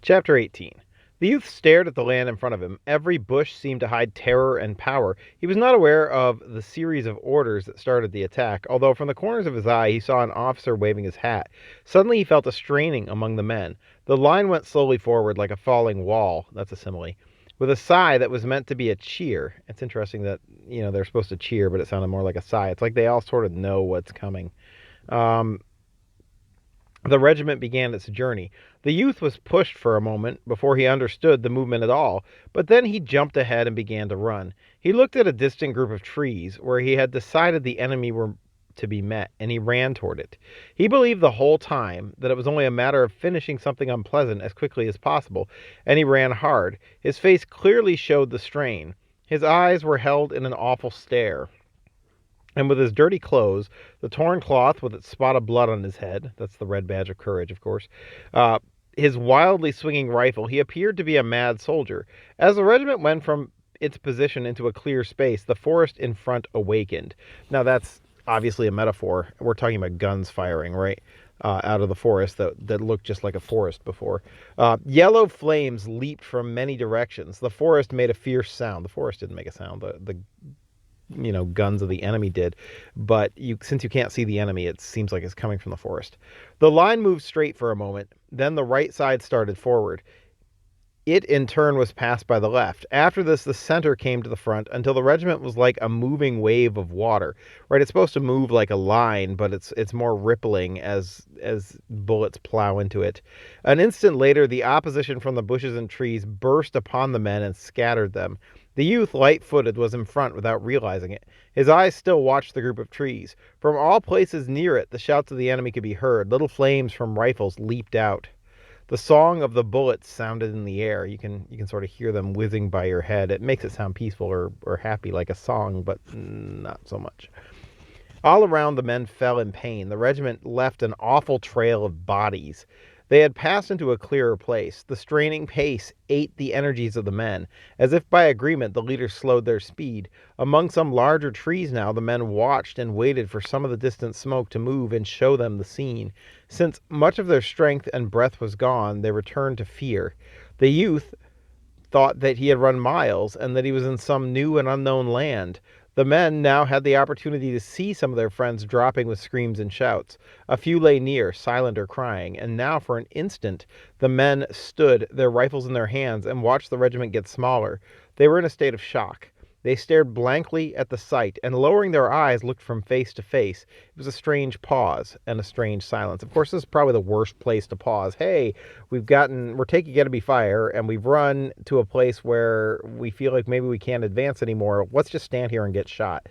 Chapter 18. The youth stared at the land in front of him. Every bush seemed to hide terror and power. He was not aware of the series of orders that started the attack, although from the corners of his eye he saw an officer waving his hat. Suddenly he felt a straining among the men. The line went slowly forward like a falling wall. That's a simile. With a sigh that was meant to be a cheer. It's interesting that, they're supposed to cheer, but it sounded more like a sigh. It's like they all sort of know what's coming. Um, the regiment began its journey. The youth was pushed for a moment before he understood the movement at all, but then he jumped ahead and began to run. He looked at a distant group of trees where he had decided the enemy were to be met, and he ran toward it. He believed the whole time that it was only a matter of finishing something unpleasant as quickly as possible, and he ran hard. His face clearly showed the strain. His eyes were held in an awful stare. And with his dirty clothes, the torn cloth with its spot of blood on his head, that's the red badge of courage, of course, his wildly swinging rifle, he appeared to be a mad soldier. As the regiment went from its position into a clear space, the forest in front awakened. Now, that's obviously a metaphor. We're talking about guns firing, right? Out of the forest that looked just like a forest before. Yellow flames leaped from many directions. The forest made a fierce sound. The forest didn't make a sound. The guns of the enemy did, but since you can't see the enemy, it seems like it's coming from the forest. The line moved straight for a moment, then the right side started forward. It in turn was passed by the left. After this, the center came to the front until the regiment was like a moving wave of water. Right? It's supposed to move like a line, but it's more rippling as bullets plow into it. An instant later, the opposition from the bushes and trees burst upon the men and scattered them. The youth, light-footed, was in front without realizing it. His eyes still watched the group of trees. From all places near it, the shouts of the enemy could be heard. Little flames from rifles leaped out. The song of the bullets sounded in the air. You can sort of hear them whizzing by your head. It makes it sound peaceful or happy like a song, but not so much. All around, the men fell in pain. The regiment left an awful trail of bodies. They had passed into a clearer place. The straining pace ate the energies of the men. As if by agreement, the leaders slowed their speed. Among some larger trees now, the men watched and waited for some of the distant smoke to move and show them the scene. Since much of their strength and breath was gone, they returned to fear. The youth thought that he had run miles and that he was in some new and unknown land. The men now had the opportunity to see some of their friends dropping with screams and shouts. A few lay near, silent or crying, and now for an instant the men stood, their rifles in their hands, and watched the regiment get smaller. They were in a state of shock. They stared blankly at the sight, and lowering their eyes, looked from face to face. It was a strange pause and a strange silence. Of course, this is probably the worst place to pause. Hey, we're taking enemy fire, and we've run to a place where we feel like maybe we can't advance anymore. Let's just stand here and get shot.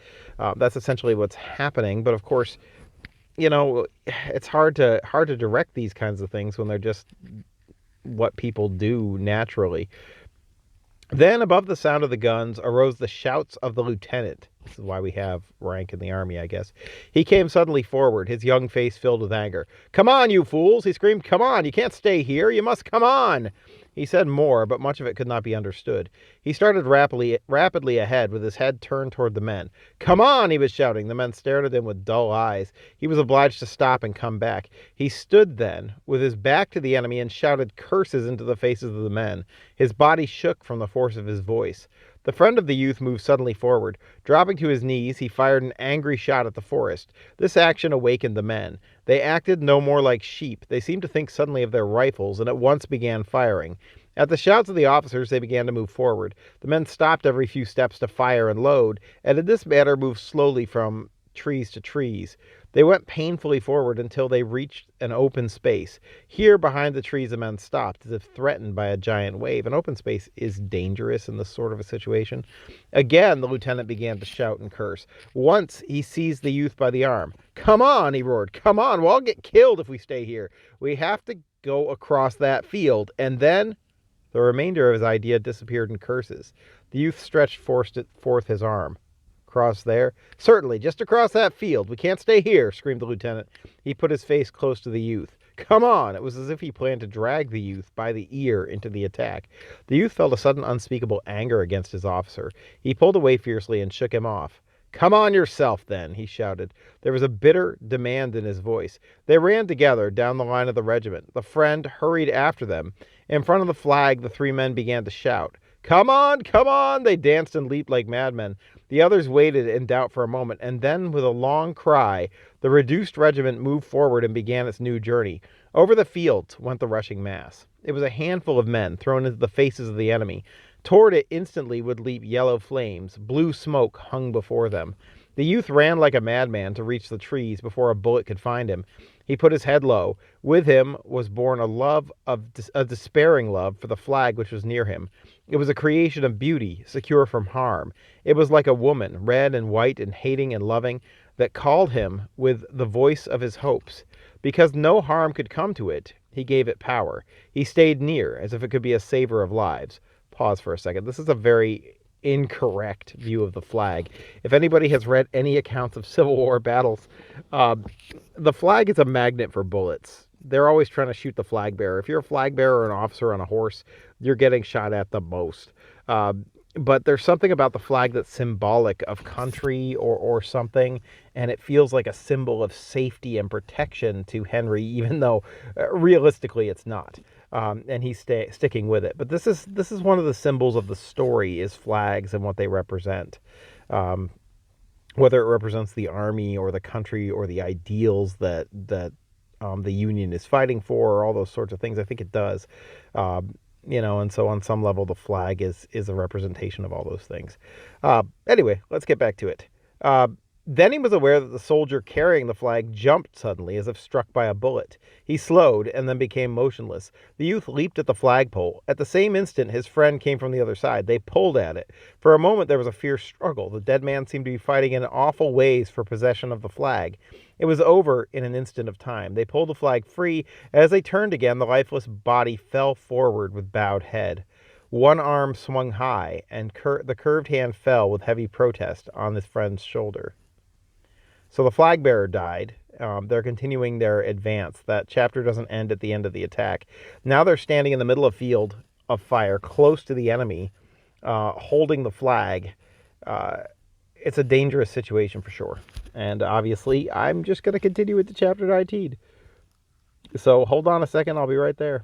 That's essentially what's happening. But of course, it's hard to direct these kinds of things when they're just what people do naturally. Then, above the sound of the guns, arose the shouts of the lieutenant. This is why we have rank in the army, I guess. He came suddenly forward, his young face filled with anger. "Come on, you fools!" he screamed. "Come on! You can't stay here! You must come on!" He said more, but much of it could not be understood. He started rapidly ahead, with his head turned toward the men. "Come on!" he was shouting. The men stared at him with dull eyes. He was obliged to stop and come back. He stood then, with his back to the enemy, and shouted curses into the faces of the men. His body shook from the force of his voice. The friend of the youth moved suddenly forward. Dropping to his knees, he fired an angry shot at the forest. This action awakened the men. They acted no more like sheep. They seemed to think suddenly of their rifles, and at once began firing. At the shouts of the officers, they began to move forward. The men stopped every few steps to fire and load, and in this manner moved slowly from trees to trees. They went painfully forward until they reached an open space. Here, behind the trees, the men stopped, as if threatened by a giant wave. An open space is dangerous in this sort of a situation. Again, the lieutenant began to shout and curse. Once, he seized the youth by the arm. "Come on," he roared. "Come on, we'll all get killed if we stay here. We have to go across that field." And then the remainder of his idea disappeared in curses. The youth stretched forth his arm. "Cross there?" "Certainly, just across that field. We can't stay here," screamed the lieutenant. He put his face close to the youth. "Come on!" It was as if he planned to drag the youth by the ear into the attack. The youth felt a sudden unspeakable anger against his officer. He pulled away fiercely and shook him off. "Come on yourself, then," he shouted. There was a bitter demand in his voice. They ran together down the line of the regiment. The friend hurried after them, In front of the flag, the three men began to shout. Come on, come on! They danced and leaped like madmen. The others waited in doubt for a moment, and then, with a long cry, the reduced regiment moved forward and began its new journey. Over the fields went the rushing mass. It was a handful of men thrown into the faces of the enemy. Toward it instantly would leap yellow flames. Blue smoke hung before them. The youth ran like a madman to reach the trees before a bullet could find him. He put his head low. With him was born a despairing love for the flag which was near him. It was a creation of beauty, secure from harm. It was like a woman, red and white and hating and loving, that called him with the voice of his hopes. Because no harm could come to it, he gave it power. He stayed near, as if it could be a saver of lives. Pause for a second. This is a very incorrect view of the flag. If anybody has read any accounts of Civil War battles, the flag is a magnet for bullets. They're always trying to shoot the flag bearer. If you're a flag bearer or an officer on a horse, you're getting shot at the most. But there's something about the flag that's symbolic of country or something, and it feels like a symbol of safety and protection to Henry, even though realistically it's not. And he's sticking with it. But this is one of the symbols of the story, is flags and what they represent. Whether it represents the army or the country or the ideals that the Union is fighting for, or all those sorts of things, I think it does. And so on some level, the flag is a representation of all those things. Anyway, let's get back to it. Then he was aware that the soldier carrying the flag jumped suddenly, as if struck by a bullet. He slowed and then became motionless. The youth leaped at the flagpole. At the same instant, his friend came from the other side. They pulled at it. For a moment, there was a fierce struggle. The dead man seemed to be fighting in awful ways for possession of the flag. It was over in an instant of time. They pulled the flag free. As they turned again, the lifeless body fell forward with bowed head. One arm swung high, and the curved hand fell with heavy protest on his friend's shoulder. So the flag bearer died. They're continuing their advance. That chapter doesn't end at the end of the attack. Now they're standing in the middle of a field of fire, close to the enemy, holding the flag. It's a dangerous situation for sure. And obviously, I'm just going to continue with the chapter 19. So hold on a second. I'll be right there.